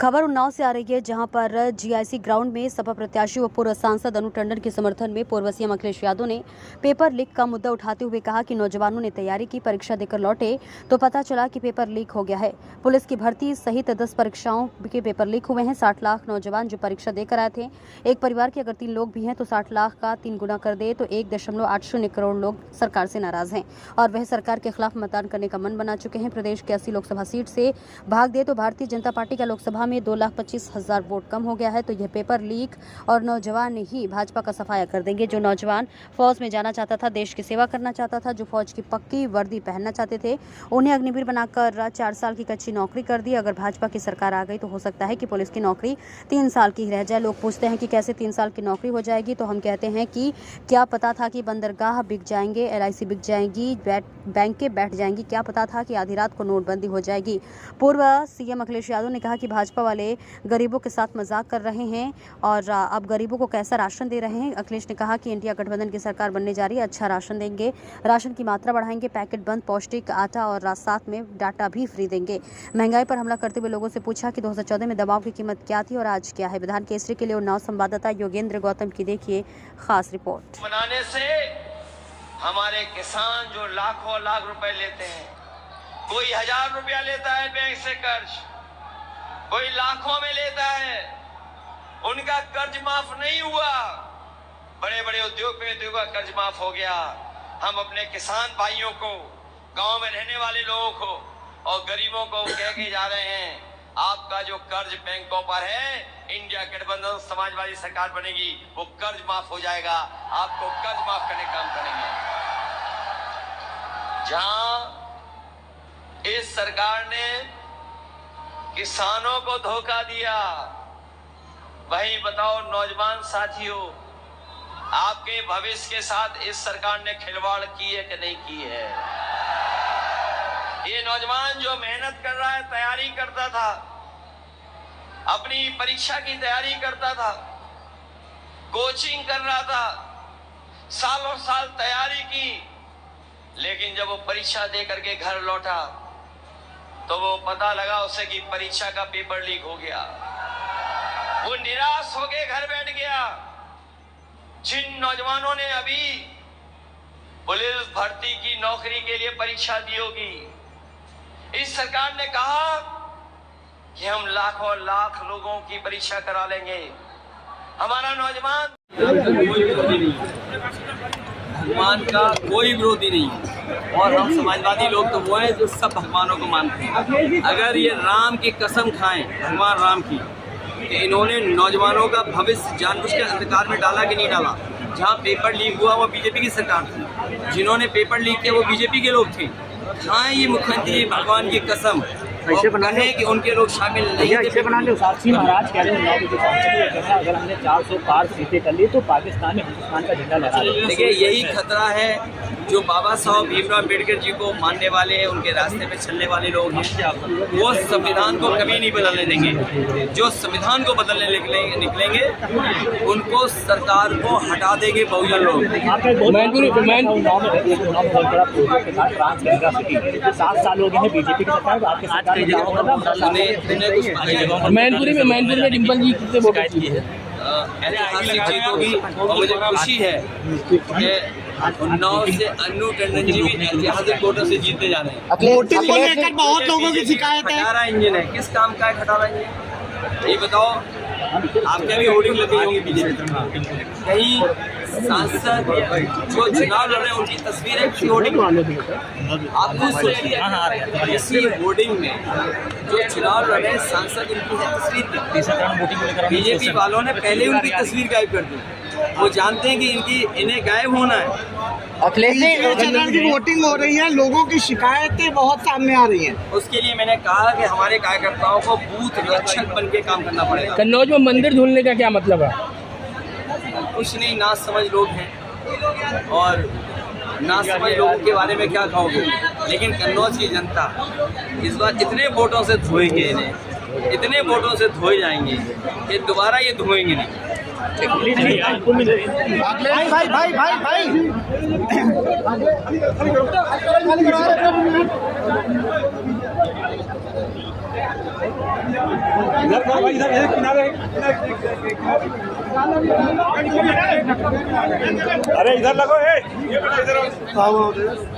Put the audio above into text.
खबर उन्नाव से आ रही है, जहां पर जीआईसी ग्राउंड में सपा प्रत्याशी व पूर्व सांसद अनु टंडन के समर्थन में पूर्व सीएम अखिलेश यादव ने पेपर लीक का मुद्दा उठाते हुए कहा कि नौजवानों ने तैयारी की, परीक्षा देकर लौटे तो पता चला कि पेपर लीक हो गया है। पुलिस की भर्ती सहित 10 परीक्षाओं के पेपर लीक हुए हैं। 60 लाख नौजवान जो परीक्षा देकर आए थे। एक परिवार के अगर 3 लोग भी हैं तो 60 लाख का 3 गुना कर दे तो 1.80 करोड़ लोग सरकार से नाराज हैं और वह सरकार के खिलाफ मतदान करने का मन बना चुके हैं। प्रदेश के 80 लोकसभा सीट से भाग दे तो भारतीय जनता पार्टी का लोकसभा में 2,25,000 वोट कम हो गया है। तो यह पेपर लीक और नौजवान ही भाजपा का सफाया कर देंगे। जो नौजवान फौज में जाना चाहता था, देश की सेवा करना चाहता था, जो फौज की पक्की वर्दी पहनना चाहते थे, उन्हें अग्निवीर बनाकर 4 साल की कच्ची नौकरी कर दी। अगर भाजपा की सरकार आ गई तो हो सकता है कि पुलिस की नौकरी 3 साल की ही रह जाए। लोग पूछते हैं कि कैसे 3 साल की नौकरी हो जाएगी, तो हम कहते हैं कि क्या पता था कि बंदरगाह बिक जाएंगे, LIC बिक जाएंगी, बैंकें बैठ जाएंगी, क्या पता था कि आधी रात को नोटबंदी हो जाएगी। पूर्व सीएम अखिलेश यादव ने कहा कि भाजपा वाले गरीबों के साथ मजाक कर रहे हैं और अब गरीबों को कैसा राशन दे रहे हैं। अखिलेश ने कहा कि इंडिया गठबंधन की सरकार बनने जा रही है, अच्छा राशन देंगे, राशन की मात्रा बढ़ाएंगे, पैकेट बंद, पौष्टिक आटा और साथ में डाटा भी फ्री देंगे। महंगाई पर हमला करते हुए लोगों से पूछा कि 2014 में दवाओं की कीमत क्या थी और आज क्या है। विधान केसरी के लिए उन्नाव संवाददाता योगेंद्र गौतम की देखिए खास रिपोर्ट। बनाने से हमारे किसान जो लाखों लाख रुपए लेते हैं, कोई 1000 रुपया लेता है बैंक से कर्ज, कोई लाखों में लेता है, उनका कर्ज माफ नहीं हुआ। बड़े बड़े उद्योगपतियों का कर्ज माफ हो गया। हम अपने किसान भाइयों को, गांव में रहने वाले लोगों को और गरीबों को कह के जा रहे हैं, आपका जो कर्ज बैंकों पर है, इंडिया गठबंधन समाजवादी सरकार बनेगी, वो कर्ज माफ हो जाएगा। आपको कर्ज माफ करने का काम करेंगे। जहां इस सरकार ने किसानों को धोखा दिया, वहीं बताओ नौजवान साथियों, आपके भविष्य के साथ इस सरकार ने खिलवाड़ की है कि नहीं की है। ये नौजवान जो मेहनत कर रहा है, तैयारी करता था, अपनी परीक्षा की तैयारी करता था, कोचिंग कर रहा था, सालों साल तैयारी की, लेकिन जब वो परीक्षा दे करके घर लौटा तो वो पता लगा उसे कि परीक्षा का पेपर लीक हो गया। वो निराश होकर घर बैठ गया। जिन नौजवानों ने अभी पुलिस भर्ती की नौकरी के लिए परीक्षा दी होगी, इस सरकार ने कहा कि हम लाखों लाख लोगों की परीक्षा करा लेंगे। हमारा नौजवान भगवान का कोई विरोधी नहीं है और हम समाजवादी लोग तो वो हैं जो सब भगवानों को मानते हैं। अगर ये राम की कसम खाएं, भगवान राम की, कि इन्होंने नौजवानों का भविष्य जानबूझ के अंधकार में डाला कि नहीं डाला। जहाँ पेपर लीक हुआ वो बीजेपी की सरकार थी, जिन्होंने पेपर लीक किया वो बीजेपी के लोग थे। हाँ, ये मुख्यमंत्री भगवान की कसम ऐसे बनाने कि उनके लोग शामिल नहीं थे। साक्षी महाराज कह रहे हैं अगर हमने 400 पार सीटें कर ली तो पाकिस्तान में हिंदुस्तान का झंडा लहरा रहे हैं। देखिए, यही खतरा है जो बाबा साहब भीमराव अम्बेडकर जी को मानने वाले, उनके रास्ते पे चलने वाले लोग हैं, वो संविधान को कभी नहीं बदलने देंगे। जो संविधान को बदलने निकलेंगे उनको सरकार को हटा देंगे बहुजन लोग। 7 साल हो गए हैं बीजेपी की सरकार, आपके सरकार मैनपुरी में डिम्पल जी कितने वोट की है। ऐतिहासिक जीत होगी और मुझे खुशी है कि उन्नाव से अनु टंडन जी भी ऐतिहासिक वोटों से जीतने जा रहे हैं। वोटिंग को लेकर बहुत लोगों की शिकायत है। खटारा इंजन है, किस काम का है खटारा इंजन? ये बताओ, आपके भी होर्डिंग लगी होंगी बीजेपी, कहीं सांसद जो चुनाव लड़ रहे हैं उनकी तस्वीर है किसी होर्डिंग में? आप खुद सोचिए, इसी होर्डिंग में जो चुनाव लड़ रहे हैं सांसद, उनकी है तस्वीर। बीजेपी वालों ने पहले उनकी तस्वीर गायब कर दी। वो जानते हैं कि इन्हें गायब होना है। चरण की वोटिंग हो रही है, लोगों की शिकायतें बहुत सामने आ रही हैं। उसके लिए मैंने कहा कि हमारे कार्यकर्ताओं को बूथ रक्षक बन के काम करना पड़ेगा। कन्नौज में मंदिर धुलने का क्या मतलब है? कुछ नहीं, ना समझ लोग हैं और ना समझ लोगों के बारे में क्या कहोगे। लेकिन कन्नौज की जनता इस बार इतने वोटों से धोएंगे, इन्हें इतने वोटों से धोए जाएंगे कि दोबारा ये धोएंगे नहीं। भाई इधर किनारे अरे इधर लगो, ये बेटा इधर आओ।